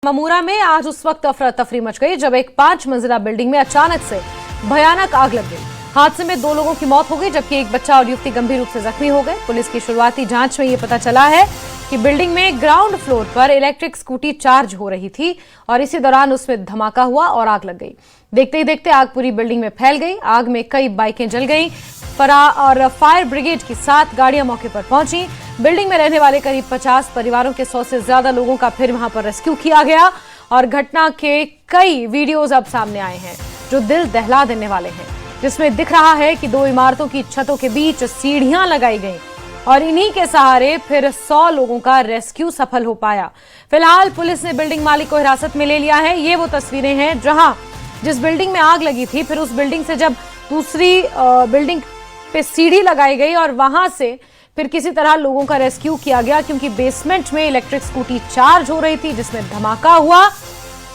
ममूरा में आज उस वक्त अफरा तफरी मच गई जब एक 5 मंजिला बिल्डिंग में अचानक से भयानक आग लग गई। हादसे में 2 लोगों की मौत हो गई जबकि एक बच्चा और युवती गंभीर रूप से जख्मी हो गए। पुलिस की शुरुआती जांच में ये पता चला है कि बिल्डिंग में ग्राउंड फ्लोर पर इलेक्ट्रिक स्कूटी चार्ज हो रही थी और इसी दौरान उसमें धमाका हुआ और आग लग गई। देखते ही देखते आग पूरी बिल्डिंग में फैल गई। आग में कई बाइकें जल गईं और फायर ब्रिगेड की 7 गाड़ियां मौके पर पहुंची। बिल्डिंग में रहने वाले करीब 50 परिवारों के 100 से ज्यादा लोगों का फिर वहां पर रेस्क्यू किया गया और घटना के कई वीडियोज अब सामने आए हैं जो दिल दहला देने वाले हैं, जिसमें दिख रहा है कि 2 इमारतों की छतों के बीच सीढ़ियां लगाई गईं और इन्हीं के सहारे फिर 100 लोगों का रेस्क्यू सफल हो पाया। फिलहाल पुलिस ने बिल्डिंग मालिक को हिरासत में ले लिया है। ये वो तस्वीरें हैं जहां जिस बिल्डिंग में आग लगी थी, फिर उस बिल्डिंग से जब दूसरी बिल्डिंग पे सीढ़ी लगाई गई और वहां से फिर किसी तरह लोगों का रेस्क्यू किया गया क्योंकि बेसमेंट में इलेक्ट्रिक स्कूटी चार्ज हो रही थी जिसमें धमाका हुआ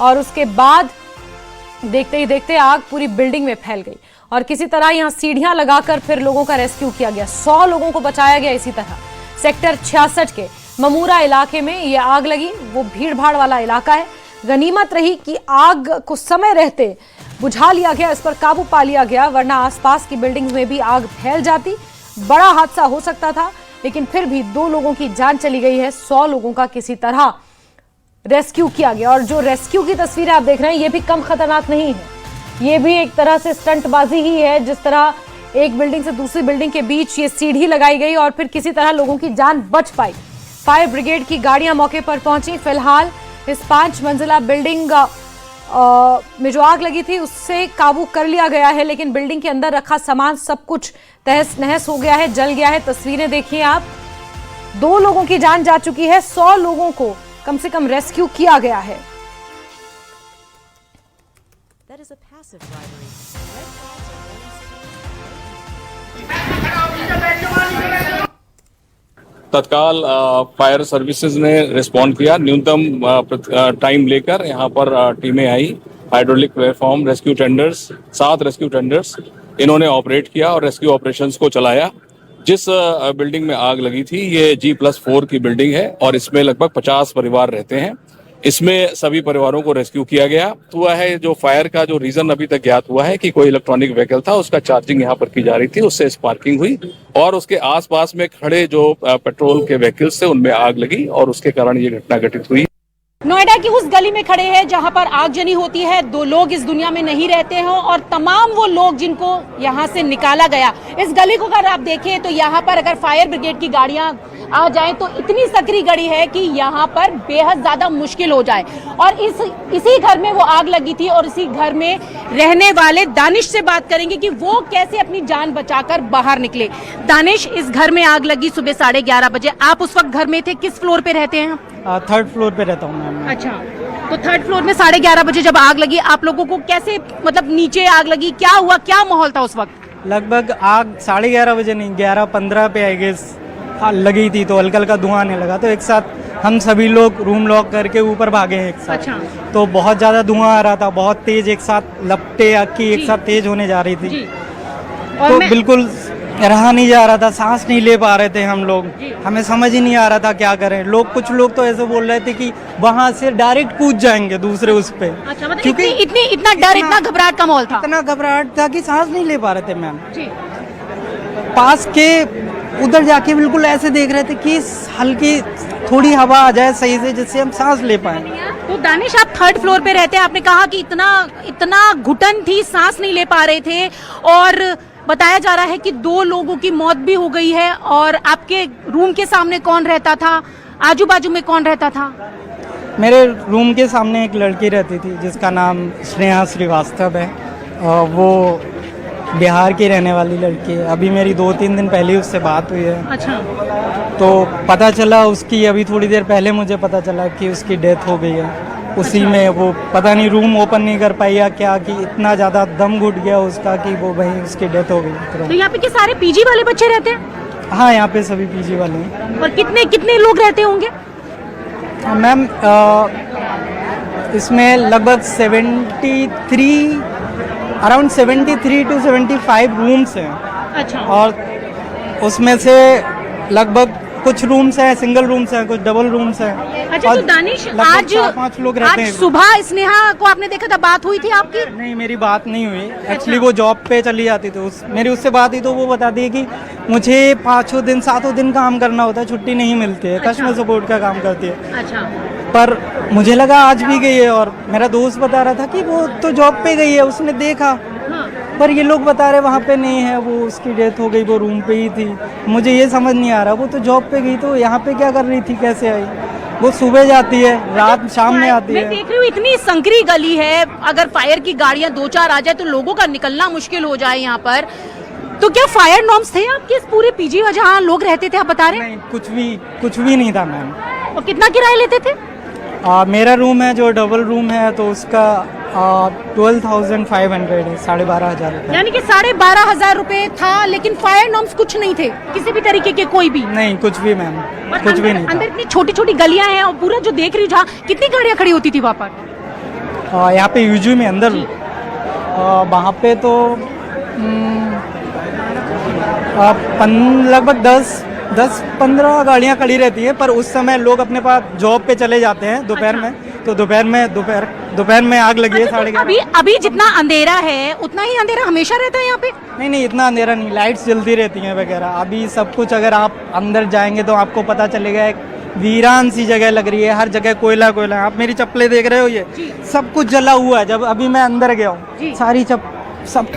और उसके बाद देखते ही देखते आग पूरी बिल्डिंग में फैल गई और किसी तरह यहां सीढ़ियां लगाकर फिर लोगों का रेस्क्यू किया गया। 100 लोगों को बचाया गया। इसी तरह सेक्टर 66 के ममूरा इलाके में यह आग लगी। वो भीड़ भाड़ वाला इलाका है। गनीमत रही कि आग को समय रहते बुझा लिया गया, इस पर काबू पा लिया गया, वरना आसपास की बिल्डिंग्स में भी आग फैल जाती, बड़ा हादसा हो सकता था। लेकिन फिर भी 2 लोगों की जान चली गई है। 100 लोगों का किसी तरह रेस्क्यू किया गया और जो रेस्क्यू की तस्वीरें आप देख रहे हैं ये भी कम खतरनाक नहीं है। ये भी एक तरह से स्टंटबाजी ही है। जिस तरह एक बिल्डिंग से दूसरी बिल्डिंग के बीच ये सीढ़ी लगाई गई और फिर किसी तरह लोगों की जान बच पाई। फायर ब्रिगेड की गाड़ियां मौके पर पहुंची। फिलहाल इस 5 मंजिला बिल्डिंग में जो आग लगी थी उससे काबू कर लिया गया है, लेकिन बिल्डिंग के अंदर रखा सामान सब कुछ तहस नहस हो गया है, जल गया है। तस्वीरें देखिए आप। 2 लोगों की जान जा चुकी है। 100 लोगों को कम से कम रेस्क्यू किया गया है। तत्काल फायर सर्विसेज ने रिस्पॉन्ड किया। न्यूनतम टाइम लेकर यहाँ पर टीमें आई। Hydraulic platform, rescue tenders, 7 rescue tenders इन्होंने ऑपरेट किया और रेस्क्यू ऑपरेशंस को चलाया। जिस बिल्डिंग में आग लगी थी ये G+4 की बिल्डिंग है और इसमें लगभग 50 परिवार रहते हैं। इसमें सभी परिवारों को रेस्क्यू किया गया। हुआ है जो फायर का जो रीजन अभी तक ज्ञात हुआ है कि कोई इलेक्ट्रॉनिक व्हीकल था, उसका चार्जिंग यहाँ पर की जा रही थी, उससे स्पार्किंग हुई और उसके आसपास में खड़े जो पेट्रोल के व्हीकल्स थे उनमें आग लगी और उसके कारण ये घटना घटित हुई। नोएडा की उस गली में खड़े हैं जहां पर आगजनी होती है। 2 लोग इस दुनिया में नहीं रहते हैं और तमाम वो लोग जिनको यहां से निकाला गया। इस गली को अगर आप देखें तो यहां पर अगर फायर ब्रिगेड की गाड़ियां आ जाएं तो इतनी सकरी गली है कि यहां पर बेहद ज्यादा मुश्किल हो जाए। और इसी घर में वो आग लगी थी और इसी घर में रहने वाले दानिश से बात करेंगे कि वो कैसे अपनी जान बचाकर बाहर निकले। दानिश, इस घर में आग लगी सुबह 11:30 बजे, आप उस वक्त घर में थे, किस फ्लोर पे रहते हैं? 3rd फ्लोर पे रहता हूँ मैम। अच्छा, तो 3rd फ्लोर में 11:30 बजे जब आग लगी, आप लोगों को कैसे, मतलब नीचे आग लगी, क्या हुआ, क्या माहौल था उस वक्त? लगभग आग 11:30 बजे नहीं, 11:15 पे आई गेस लगी थी, तो हल्का हल्का धुआं आने लगा। तो एक साथ हम सभी लोग रूम लॉक करके ऊपर भागे एक साथ। अच्छा। तो बहुत ज्यादा धुआं आ रहा था, बहुत तेज, एक साथ लपटे आग की एक साथ तेज होने जा रही थी। और तो बिल्कुल रहा नहीं जा रहा था, सांस नहीं ले पा रहे थे हम लोग। हमें समझ ही नहीं आ रहा था क्या करें। कुछ लोग तो ऐसे बोल रहे थे कि वहां से डायरेक्ट कूद जाएंगे दूसरे उस पे। अच्छा, मतलब क्योंकि इतना डर, इतना घबराहट का माहौल था, इतना घबराहट था कि सांस नहीं ले पा रहे थे मैम। पास के उधर जाके बिल्कुल ऐसे देख रहे थे कि हल्की थोड़ी हवा आ जाए सही से, जिससे हम सांस ले पाए। तो दानिश, आप 3rd फ्लोर पे रहते हैं, आपने कहा कि इतना घुटन थी, सांस नहीं ले पा रहे थे और बताया जा रहा है कि 2 लोगों की मौत भी हो गई है। और आपके रूम के सामने कौन रहता था, आजू बाजू में कौन रहता था? मेरे रूम के सामने एक लड़की रहती थी जिसका नाम स्नेहा श्रीवास्तव है। वो बिहार की रहने वाली लड़की है। अभी मेरी 2-3 दिन पहले उससे बात हुई है। अच्छा। तो पता चला उसकी, अभी थोड़ी देर पहले मुझे पता चला कि उसकी डेथ हो गई है। उसी में वो पता नहीं रूम ओपन नहीं कर पाई या क्या, कि इतना ज़्यादा दम घुट गया उसका कि वो वहीं उसकी डेथ हो गई। तो यहाँ पे क्या सारे पीजी वाले बच्चे रहते हैं? हाँ, यहाँ पे सभी पीजी वाले हैं। और कितने लोग रहते होंगे मैम? इसमें लगभग 73 to 75 रूम्स हैं। अच्छा। और उसमें से लगभग कुछ रूम्स हैं सिंगल रूम्स हैं, कुछ डबल रूम्स हैं। अच्छा, तो दानिश लगभग आज 4-5 लोग रहते आज हैं। सुबह स्नेहा को आपने देखा था, बात हुई थी आपकी? नहीं, मेरी बात नहीं हुई एक्चुअली। वो जॉब पे चली जाती थी, मेरी उससे बात हुई तो वो बताती है कि मुझे 5 दिन 7 दिन काम करना होता है, छुट्टी नहीं मिलती है। कस्टमर सपोर्ट का काम करती है। अच्छा, पर मुझे लगा आज भी गई है, और मेरा दोस्त बता रहा था कि वो तो जॉब पे गई है, उसने देखा। हाँ। पर ये लोग बता रहे वहाँ पे नहीं है, वो उसकी डेथ हो गई, वो रूम पे ही थी। मुझे ये समझ नहीं आ रहा, वो तो जॉब पे गई तो यहाँ पे क्या कर रही थी, कैसे आई? वो सुबह जाती है, रात शाम में आती मैं है। देख रही हूँ इतनी संकरी गली है, अगर फायर की गाड़ियां 2-4 आ जाए तो लोगों का निकलना मुश्किल हो जाए यहाँ पर। तो क्या फायर नॉर्म्स थे आपके इस पूरे पीजी में जहाँ लोग रहते थे, आप बता रहे हैं? नहीं, कुछ भी नहीं था मैम। और कितना किराया लेते थे? मेरा रूम है जो डबल रूम है, तो उसका 12,500 है, 12,500 रुपये। यानी कि 12,500 रुपए था, लेकिन फायर नॉर्म्स कुछ नहीं थे किसी भी तरीके के, कोई भी नहीं, कुछ भी मैम, और कुछ भी नहीं अंदर इतनी छोटी छोटी गलियां हैं, और पूरा जो देख रही हूँ जहाँ कितनी गाड़ियां खड़ी होती थी वहाँ पर? था। यहाँ पे यूजू में अंदर वहाँ पे तो लगभग 10-15 गाड़ियाँ खड़ी रहती है। पर उस समय लोग अपने पास जॉब पे चले जाते हैं दोपहर में, तो दोपहर में आग लगी है। अच्छा, 11:30। अभी जितना अंधेरा है उतना ही अंधेरा हमेशा रहता है यहाँ पे? नहीं, इतना अंधेरा नहीं, लाइट्स जलती रहती हैं वगैरह। अभी सब कुछ, अगर आप अंदर जाएंगे तो आपको पता चलेगा, एक वीरान सी जगह लग रही है, हर जगह कोयला है। आप मेरी चप्पलें देख रहे हो, ये सब कुछ जला हुआ है। जब अभी मैं अंदर गया हूँ, सारी सब।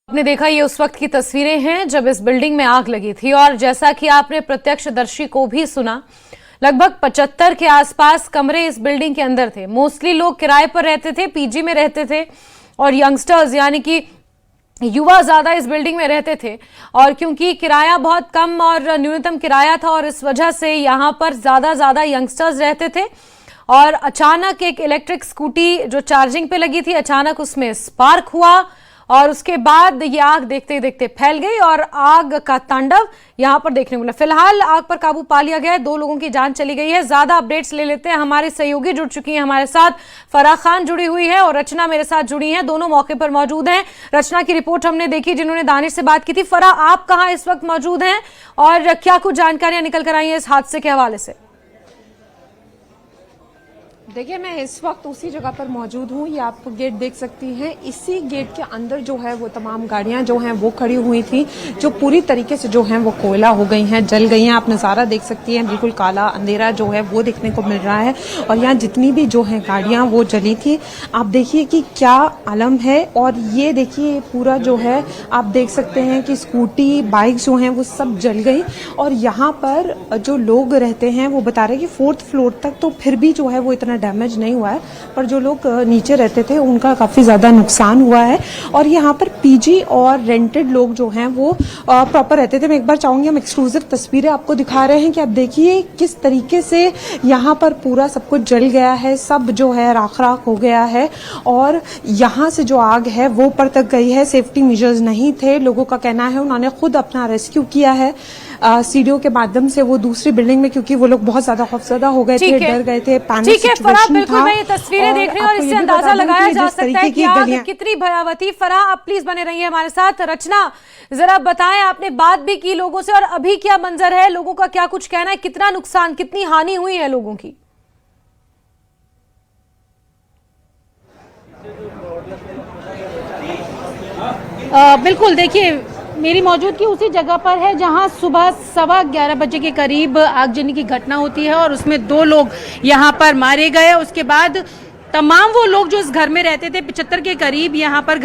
आपने देखा, ये उस वक्त की तस्वीरें हैं जब इस बिल्डिंग में आग लगी थी। और जैसा कि आपने प्रत्यक्षदर्शी को भी सुना, लगभग 75 के आसपास कमरे इस बिल्डिंग के अंदर थे। मोस्टली लोग किराए पर रहते थे, पीजी में रहते थे, और यंगस्टर्स यानी कि युवा ज्यादा इस बिल्डिंग में रहते थे। और क्योंकि किराया बहुत कम और न्यूनतम किराया था, और इस वजह से यहाँ पर ज्यादा यंगस्टर्स रहते थे। और अचानक एक इलेक्ट्रिक स्कूटी जो चार्जिंग पे लगी थी, अचानक उसमें स्पार्क हुआ, और उसके बाद ये आग देखते ही देखते फैल गई, और आग का तांडव यहाँ पर देखने को मिला। फिलहाल आग पर काबू पा लिया गया है, 2 लोगों की जान चली गई है। ज्यादा अपडेट्स ले लेते हैं, हमारे सहयोगी जुड़ चुकी हैं हमारे साथ। फराह खान जुड़ी हुई है और रचना मेरे साथ जुड़ी हैं, दोनों मौके पर मौजूद हैं। रचना की रिपोर्ट हमने देखी, जिन्होंने दानिश से बात की थी। फराह, आप कहाँ इस वक्त मौजूद हैं और क्या कुछ जानकारियां निकल कर आई हैं इस हादसे के हवाले से? देखिए, मैं इस वक्त उसी जगह पर मौजूद हूँ। ये आप गेट देख सकती हैं। इसी गेट के अंदर जो है वो तमाम गाड़ियां जो हैं वो खड़ी हुई थी, जो पूरी तरीके से जो हैं वो कोयला हो गई हैं, जल गई हैं। आप नज़ारा देख सकती हैं, बिल्कुल काला अंधेरा जो है वो देखने को मिल रहा है। और यहाँ जितनी भी जो है गाड़ियां वो जली थी, आप देखिए कि क्या आलम है। और ये देखिए पूरा जो है आप देख सकते हैं कि स्कूटी, बाइक जो हैं वो सब जल गई। और यहाँ पर जो लोग रहते हैं वो बता रहे हैं कि 4th फ्लोर तक तो फिर भी जो है वो इतना डैमेज नहीं हुआ है, पर जो लोग नीचे रहते थे उनका काफी ज्यादा नुकसान हुआ है। और यहाँ पर पीजी और रेंटेड लोग जो हैं वो प्रॉपर रहते थे। मैं एक बार चाहूंगी, हम एक्सक्लूसिव तस्वीरें आपको दिखा रहे हैं कि आप देखिए किस तरीके से यहाँ पर पूरा सब कुछ जल गया है, सब जो है राख हो गया है। और यहाँ से जो आग है वो ऊपर तक गई है। सेफ्टी मेजर्स नहीं थे, लोगों का कहना है। उन्होंने खुद अपना रेस्क्यू किया है सीढ़ियों के माध्यम से, वो दूसरी बिल्डिंग में, क्योंकि वो लोग बहुत ज्यादा खौफजदा हो गए थे, डर गए थे, पैनिक सिचुएशन था। बिल्कुल, मैं ये तस्वीरें देख रही हूँ और इससे अंदाजा लगाया जा सकता है कि आग कितनी भयावह। फराह, आप प्लीज बने रहिए हमारे साथ। रचना, जरा बताएं, आपने बात भी की लोगों से, और अभी क्या मंजर है, लोगों का क्या कुछ कहना है, कितना नुकसान, कितनी हानि हुई है लोगों की? बिल्कुल, देखिए मेरी मौजूदगी उसी जगह पर है जहां सुबह 11:15 बजे के करीब आगजनी की घटना होती है, और उसमें 2 लोग यहां पर मारे गए। उसके बाद तमाम वो लोग जो इस घर में रहते थे, 75 के करीब यहाँ पर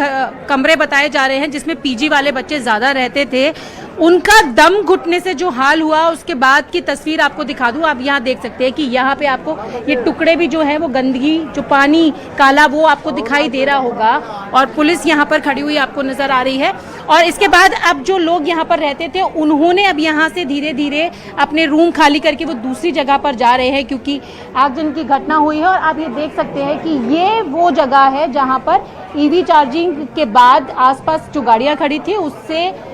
कमरे बताए जा रहे हैं जिसमें पीजी वाले बच्चे ज्यादा रहते थे, उनका दम घुटने से जो हाल हुआ, उसके बाद की तस्वीर आपको दिखा दूं। आप यहाँ देख सकते हैं कि यहाँ पे आपको ये टुकड़े भी जो है वो गंदगी, जो पानी काला, वो आपको दिखाई दे रहा होगा। और पुलिस यहाँ पर खड़ी हुई आपको नजर आ रही है। और इसके बाद अब जो लोग यहाँ पर रहते थे, उन्होंने अब यहाँ से धीरे धीरे अपने रूम खाली करके वो दूसरी जगह पर जा रहे हैं, क्योंकि आगजनी की घटना हुई है। और आप ये देख सकते हैं कि ये वो जगह है जहाँ पर ईवी चार्जिंग के बाद आसपास जो गाड़ियाँ खड़ी थी उससे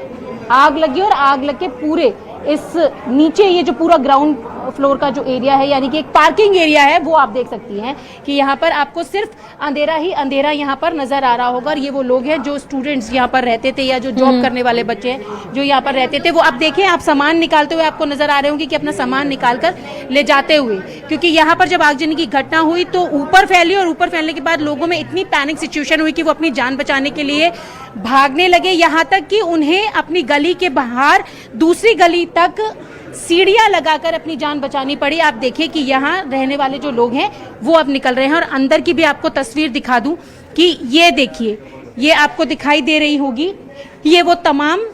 आग लगी, और आग लग के पूरे इस नीचे ये जो पूरा ग्राउंड फ्लोर का जो एरिया है, यानी कि एक पार्किंग एरिया है, वो आप देख सकती हैं कि यहाँ पर आपको सिर्फ अंधेरा ही अंधेरा यहाँ पर नजर आ रहा होगा। और ये वो लोग हैं जो स्टूडेंट्स यहाँ पर रहते थे, या जो जॉब करने वाले बच्चे हैं जो यहाँ पर रहते थे। वो आप देखें, आप सामान निकालते हुए आपको नजर आ रहे होंगे कि अपना सामान निकाल कर ले जाते हुए, क्योंकि यहाँ पर जब आगजनी की घटना हुई तो ऊपर फैली, और ऊपर फैलने के बाद लोगों में इतनी पैनिक सिचुएशन हुई कि वो अपनी जान बचाने के लिए भागने लगे। यहाँ तक कि उन्हें अपनी गली के बाहर दूसरी गली तक सीढ़ियां लगाकर अपनी जान बचानी पड़ी। आप देखिए कि यहाँ रहने वाले जो लोग हैं वो अब निकल रहे हैं। और अंदर की भी आपको तस्वीर दिखा दूं कि ये देखिए, ये आपको दिखाई दे रही होगी, ये वो तमाम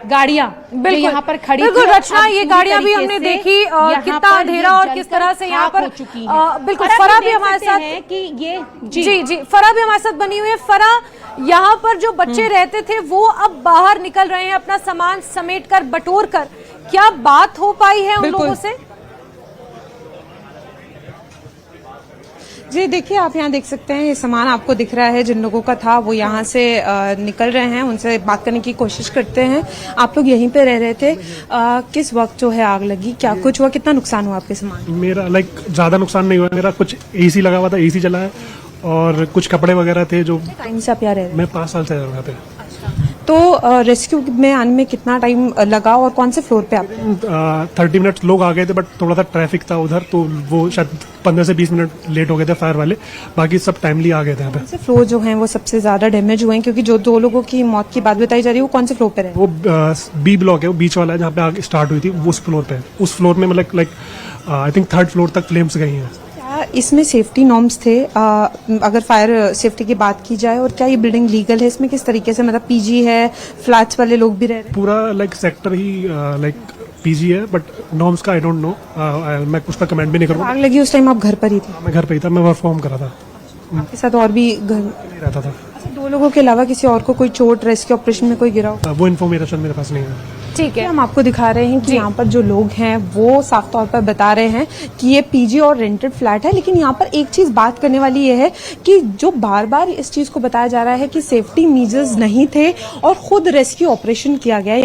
गाड़ियां जो यहाँ पर खड़ी बिल्कुल थी, रचना, अब ये पूरी गाड़ियां भी तरीके हमने से देखी यहाँ कितना पर अंधेरा और किस तरह से यहाँ पर चुकी है। बिल्कुल और आप फरा ये भी देख हमारे सकते साथ हैं कि ये जी फरा भी हमारे साथ बनी हुई है। फरा, यहाँ पर जो बच्चे रहते थे वो अब बाहर निकल रहे हैं अपना सामान समेट कर, बटोर कर। क्या बात हो पाई है उन लोगों से? जी देखिए, आप यहाँ देख सकते हैं, ये सामान आपको दिख रहा है, जिन लोगों का था वो यहाँ से निकल रहे हैं, उनसे बात करने की कोशिश करते हैं। आप लोग यहीं पे रह रहे थे, किस वक्त जो है आग लगी, क्या कुछ हुआ, कितना नुकसान हुआ आपके सामान? मेरा ज्यादा नुकसान नहीं हुआ, मेरा कुछ एसी लगा हुआ था, एसी चला है, और कुछ कपड़े वगैरह थे जो। टाइम से आप यहाँ रह रहे मैं 5 साल से रह रहा था। तो रेस्क्यू में आने में कितना टाइम लगा और कौन से फ्लोर पे आप? 30 मिनट लोग आ गए थे, बट थोड़ा सा ट्रैफिक था उधर, तो वो शायद 15 से 20 मिनट लेट हो गए थे फायर वाले, बाकी सब टाइमली आ गए थे यहाँ पे। कौन से फ्लोर जो हैं वो सबसे ज्यादा डैमेज हुए हैं, क्योंकि जो 2 लोगों की मौत की बात बताई जा रही है वो कौन से फ्लोर पे रहे? वो बी ब्लॉक है, वो बीच वाला है जहाँ पे आग स्टार्ट हुई थी, उस फ्लोर पे। उस फ्लोर में मतलब आई थिंक 3rd फ्लोर तक फ्लेम्स गई हैं। इसमें सेफ्टी नॉर्म्स थे, अगर फायर सेफ्टी की बात की जाए, और क्या ये बिल्डिंग लीगल है? इसमें किस तरीके से, मतलब पीजी है, फ्लैट्स वाले लोग भी रह रहे हैं? पूरा सेक्टर ही पीजी है, बट नॉर्म्स का आई डोंट नो, मैं उस पर कमेंट भी नहीं करूँगा। आग लगी उस टाइम आप घर पर ही थे? मैं घर पे ही था, मैं वर्क फ्रॉम कर रहा था, आपके साथ और भी घर नहीं रहता था। 2 लोगों के अलावा किसी और को कोई चोट, रेस्क्यू ऑपरेशन में कोई गिरा हो? वो इन्फॉर्मेशन मेरे पास नहीं है। ठीक है, हम आपको दिखा रहे हैं कि यहाँ पर जो लोग हैं वो साफ तौर पर बता रहे हैं कि ये पीजी और रेंटेड फ्लैट है। लेकिन यहाँ पर एक चीज बात करने वाली ये है कि जो बार बार इस चीज को बताया जा रहा है कि सेफ्टी मेजर्स नहीं थे और खुद रेस्क्यू ऑपरेशन किया गया है।